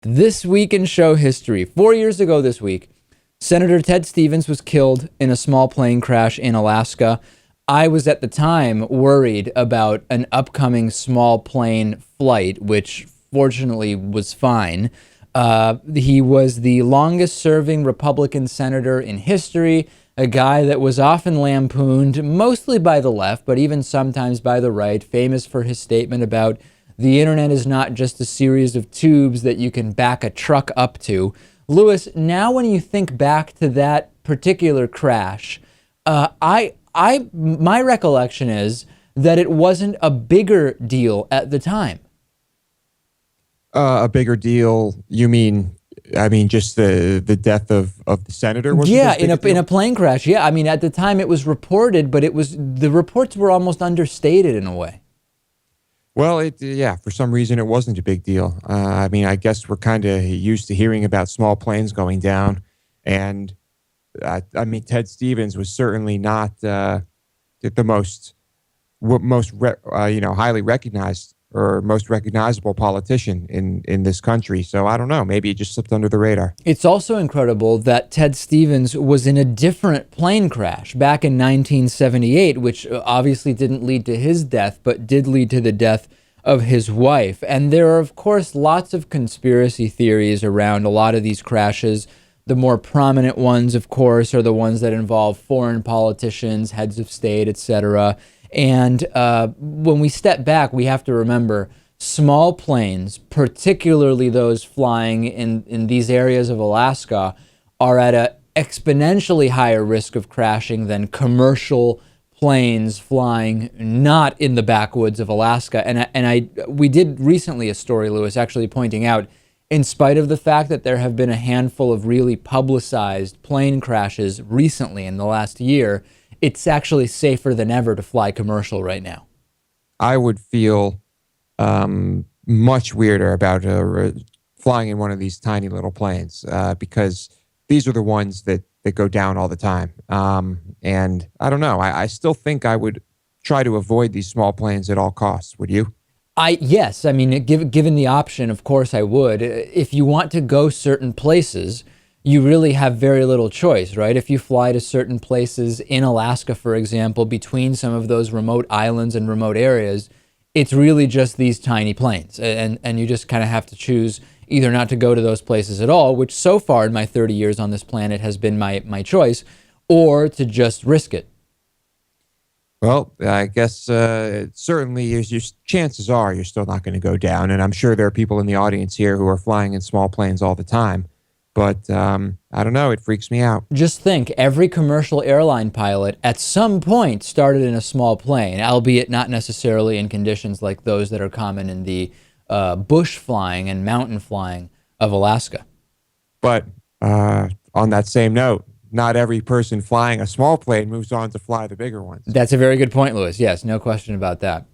This week in show history, 4 years ago this week, Senator Ted Stevens was killed in a small plane crash in Alaska. I was at the time worried about an upcoming small plane flight, which fortunately was fine. He was the longest serving Republican senator in history, a guy that was often lampooned, mostly by the left, but even sometimes by the right, famous for his statement about the internet is not just a series of tubes that you can back a truck up to. Lewis, now when you think back to that particular crash, my recollection is that it wasn't a bigger deal at the time. A bigger deal? You mean? I mean, just the death of the senator? Yeah, in a plane crash. Yeah, I mean, at the time it was reported, but the reports were almost understated in a way. Well, for some reason it wasn't a big deal. I mean, I guess we're kind of used to hearing about small planes going down, and I mean, Ted Stevens was certainly not the most highly recognized or most recognizable politician in this country. So I don't know, maybe it just slipped under the radar. It's also incredible that Ted Stevens was in a different plane crash back in 1978, which obviously didn't lead to his death, but did lead to the death of his wife. And there are, of course, lots of conspiracy theories around a lot of these crashes. The more prominent ones, of course, are the ones that involve foreign politicians, heads of state, etc. And when we step back, we have to remember small planes, particularly those flying in these areas of Alaska, are at an exponentially higher risk of crashing than commercial planes flying not in the backwoods of Alaska. And we did recently a story, Lewis, actually pointing out, in spite of the fact that there have been a handful of really publicized plane crashes recently in the last year, it's actually safer than ever to fly commercial right now. I would feel much weirder about flying in one of these tiny little planes because these are the ones that go down all the time. And I don't know. I still think I would try to avoid these small planes at all costs. Would you? Yes. I mean, given the option, of course I would. If you want to go certain places, you really have very little choice, right? If you fly to certain places in Alaska, for example, between some of those remote islands and remote areas, it's really just these tiny planes. And you just kind of have to choose either not to go to those places at all, which so far in my 30 years on this planet has been my choice, or to just risk it. Well, I guess certainly chances are you're still not going to go down. And I'm sure there are people in the audience here who are flying in small planes all the time. But I don't know, it freaks me out. Just think, every commercial airline pilot at some point started in a small plane, albeit not necessarily in conditions like those that are common in the bush flying and mountain flying of Alaska. But on that same note, not every person flying a small plane moves on to fly the bigger ones. That's a very good point, Lewis. Yes, no question about that.